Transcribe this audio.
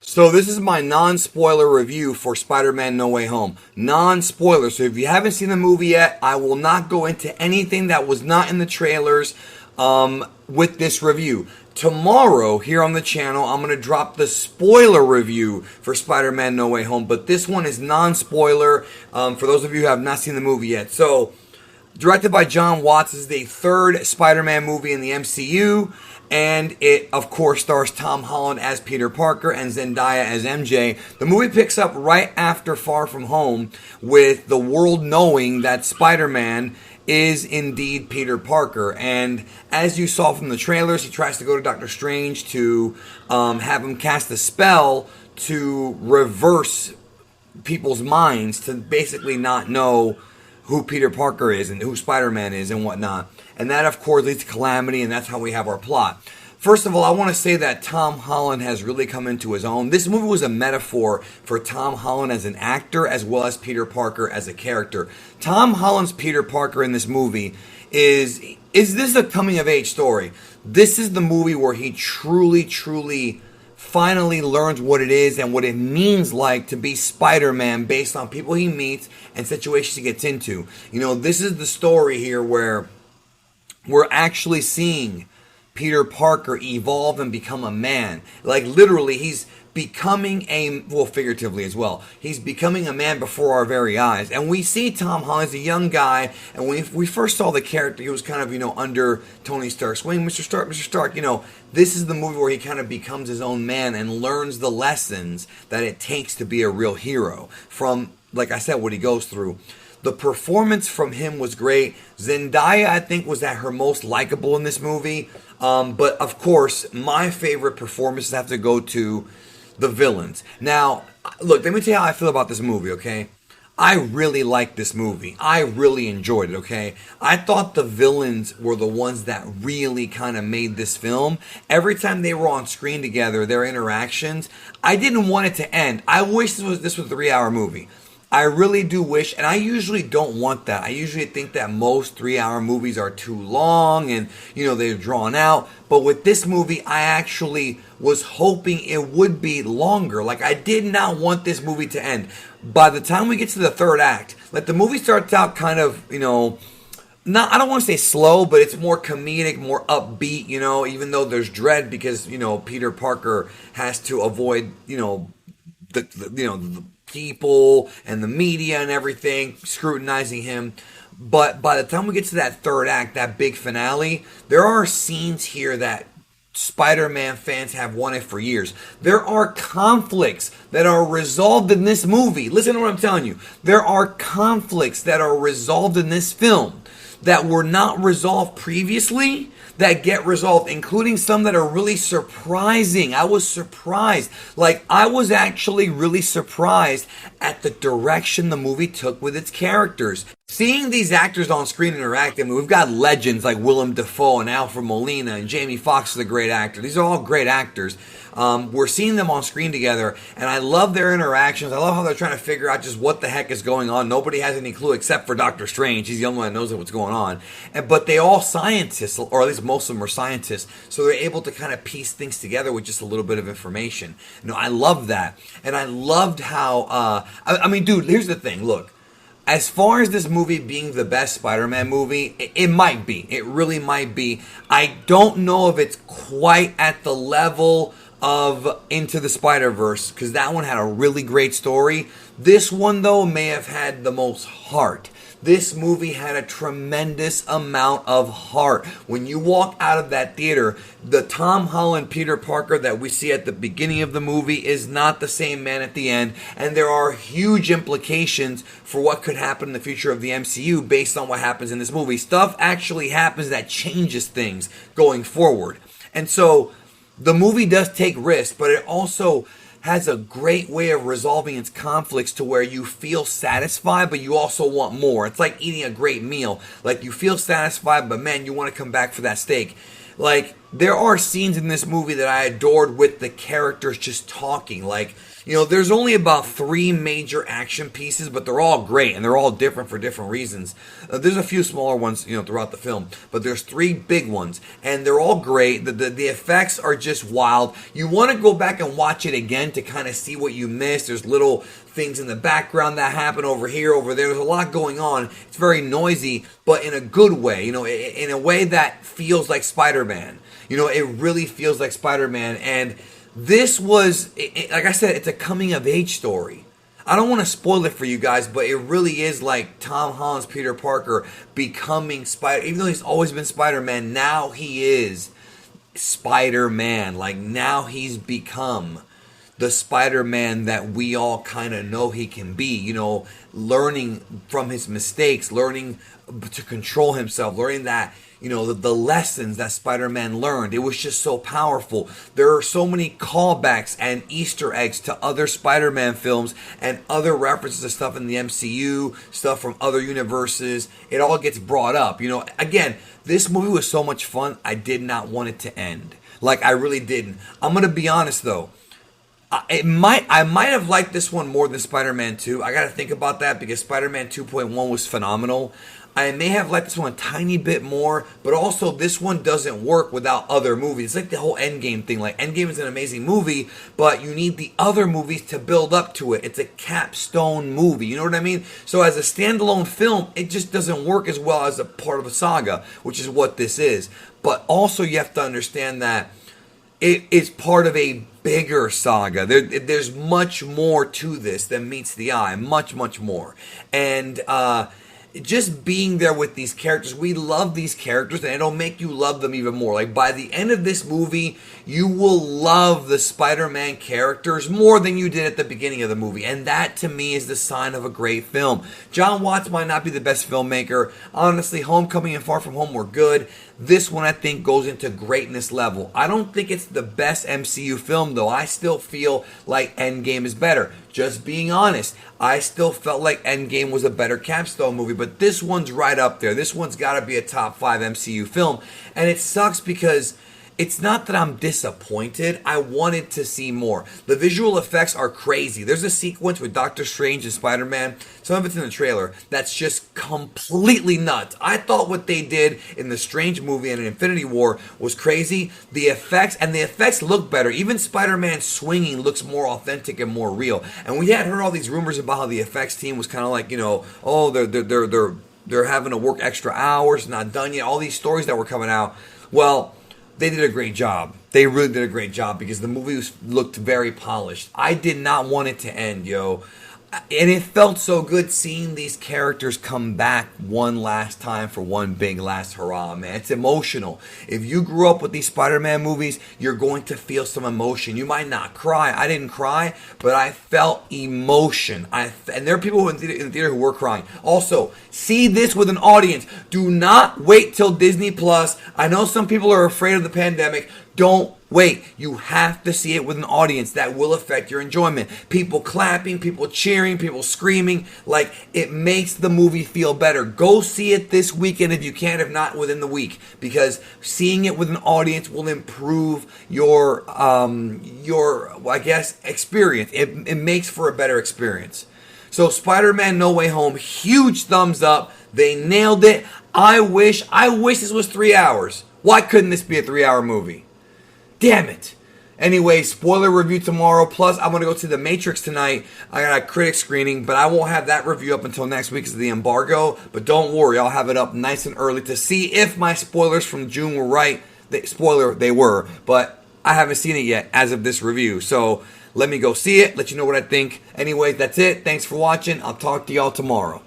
So this is my non-spoiler review for Spider-Man No Way Home. Non-spoiler. So if you haven't seen the movie yet, I will not go into anything that was not in the trailers with this review. Tomorrow, here on the channel, I'm going to drop the spoiler review for Spider-Man No Way Home. But this one is non-spoiler for those of you who have not seen the movie yet. So, directed by John Watts, this is the third Spider-Man movie in the MCU. And it, of course, stars Tom Holland as Peter Parker and Zendaya as MJ. The movie picks up right after Far From Home, with the world knowing that Spider-Man is indeed Peter Parker. And as you saw from the trailers, he tries to go to Doctor Strange to have him cast a spell to reverse people's minds, to basically not know who Peter Parker is and who Spider-Man is and whatnot. And that, of course, leads to calamity, and that's how we have our plot. First of all, I want to say that Tom Holland has really come into his own. This movie was a metaphor for Tom Holland as an actor as well as Peter Parker as a character. Tom Holland's Peter Parker in this movie is this a coming-of-age story? This is the movie where he truly finally learns what it is and what it means like to be Spider-Man based on people he meets and situations he gets into. You know, this is the story here where we're actually seeing Peter Parker evolve and become a man. Like, literally, he's becoming figuratively as well. He's becoming a man before our very eyes. And we see Tom Holland as a young guy, and when we first saw the character, he was kind of, under Tony Stark's wing. Mr. Stark, this is the movie where he kind of becomes his own man and learns the lessons that it takes to be a real hero from, like I said, what he goes through. The performance from him was great. Zendaya, I think, was at her most likable in this movie. But, of course, my favorite performances have to go to the villains. Now, look, let me tell you how I feel about this movie, okay? I really liked this movie. I really enjoyed it, okay? I thought the villains were the ones that really kind of made this film. Every time they were on screen together, their interactions, I didn't want it to end. I wish this was a 3-hour movie. I really do wish, and I usually don't want that. I usually think that most 3-hour movies are too long and, they're drawn out. But with this movie, I actually was hoping it would be longer. Like, I did not want this movie to end. By the time we get to the third act, like, the movie starts out kind of, I don't want to say slow, but it's more comedic, more upbeat, even though there's dread because, Peter Parker has to avoid, the people and the media and everything scrutinizing him. But by the time we get to that third act, that big finale, there are scenes here that Spider-Man fans have wanted for years. There are conflicts that are resolved in this movie. Listen to what I'm telling you. There are conflicts that are resolved in this film that were not resolved previously, that get resolved, including some that are really surprising. I was surprised. Like, I was actually really surprised at the direction the movie took with its characters. Seeing these actors on screen interact, we've got legends like Willem Dafoe and Alfred Molina, and Jamie Foxx is a great actor. These are all great actors. We're seeing them on screen together, and I love their interactions. I love how they're trying to figure out just what the heck is going on. Nobody has any clue except for Doctor Strange. He's the only one that knows what's going on. But they all scientists, or at least most of them are scientists, so they're able to kind of piece things together with just a little bit of information. I love that. And I loved how, dude, here's the thing. Look, as far as this movie being the best Spider-Man movie, it might be. It really might be. I don't know if it's quite at the level of Into the Spider-Verse, because that one had a really great story. This one, though, may have had the most heart. This movie had a tremendous amount of heart. When you walk out of that theater, the Tom Holland Peter Parker that we see at the beginning of the movie is not the same man at the end, and there are huge implications for what could happen in the future of the MCU based on what happens in this movie. Stuff actually happens that changes things going forward. And so the movie does take risks, but it also has a great way of resolving its conflicts to where you feel satisfied, but you also want more. It's like eating a great meal. Like, you feel satisfied, but man, you want to come back for that steak. Like, there are scenes in this movie that I adored with the characters just talking. Like, there's only about 3 major action pieces, but they're all great and they're all different for different reasons. There's a few smaller ones, throughout the film, but there's 3 big ones and they're all great. The effects are just wild. You want to go back and watch it again to kind of see what you missed. There's little things in the background that happen over here, over there. There's a lot going on. It's very noisy, but in a good way, in a way that feels like Spider-Man. It really feels like Spider-Man. And this was, like I said, it's a coming-of-age story. I don't want to spoil it for you guys, but it really is like Tom Holland's Peter Parker becoming Spider. Even though he's always been Spider-Man, now he is Spider-Man. Like, now he's become the Spider-Man that we all kind of know he can be. Learning from his mistakes, learning to control himself, learning that, the lessons that Spider-Man learned. It was just so powerful. There are so many callbacks and Easter eggs to other Spider-Man films and other references to stuff in the MCU, stuff from other universes. It all gets brought up. Again, this movie was so much fun, I did not want it to end. Like, I really didn't. I'm going to be honest, though. I might have liked this one more than Spider-Man 2. I got to think about that because Spider-Man 2.1 was phenomenal. I may have liked this one a tiny bit more, but also this one doesn't work without other movies. It's like the whole Endgame thing. Like, Endgame is an amazing movie, but you need the other movies to build up to it. It's a capstone movie. You know what I mean? So as a standalone film, it just doesn't work as well as a part of a saga, which is what this is. But also you have to understand that it is part of a bigger saga. There's much more to this than meets the eye. Much, much more. And just being there with these characters, we love these characters, and it'll make you love them even more. Like, by the end of this movie, you will love the Spider-Man characters more than you did at the beginning of the movie. And that, to me, is the sign of a great film. John Watts might not be the best filmmaker. Honestly, Homecoming and Far From Home were good. This one, I think, goes into greatness level. I don't think it's the best MCU film, though. I still feel like Endgame is better. Just being honest, I still felt like Endgame was a better capstone movie, but this one's right up there. This one's got to be a top 5 MCU film, and it sucks because it's not that I'm disappointed. I wanted to see more. The visual effects are crazy. There's a sequence with Doctor Strange and Spider-Man, some of it's in the trailer, that's just completely nuts. I thought what they did in the Strange movie and in Infinity War was crazy. The effects look better. Even Spider-Man swinging looks more authentic and more real. And we had heard all these rumors about how the effects team was kind of like, they're having to work extra hours, not done yet. All these stories that were coming out. Well, they did a great job. They really did a great job because the movie looked very polished. I did not want it to end, yo. And it felt so good seeing these characters come back one last time for one big last hurrah, man. It's emotional. If you grew up with these Spider-Man movies, you're going to feel some emotion. You might not cry. I didn't cry, but I felt emotion. And there are people in the theater who were crying. Also, see this with an audience. Do not wait till Disney Plus. I know some people are afraid of the pandemic. Don't wait. You have to see it with an audience. That will affect your enjoyment. People clapping, people cheering, people screaming. Like, it makes the movie feel better. Go see it this weekend if you can, if not within the week. Because seeing it with an audience will improve your experience. It makes for a better experience. So Spider-Man No Way Home, huge thumbs up. They nailed it. I wish this was 3 hours. Why couldn't this be a 3-hour movie? Damn it. Anyway, spoiler review tomorrow. Plus, I'm going to go to The Matrix tonight. I got a critic screening, but I won't have that review up until next week because of the embargo. But don't worry, I'll have it up nice and early to see if my spoilers from June were right. They were, but I haven't seen it yet as of this review. So let me go see it, let you know what I think. Anyway, that's it. Thanks for watching. I'll talk to y'all tomorrow.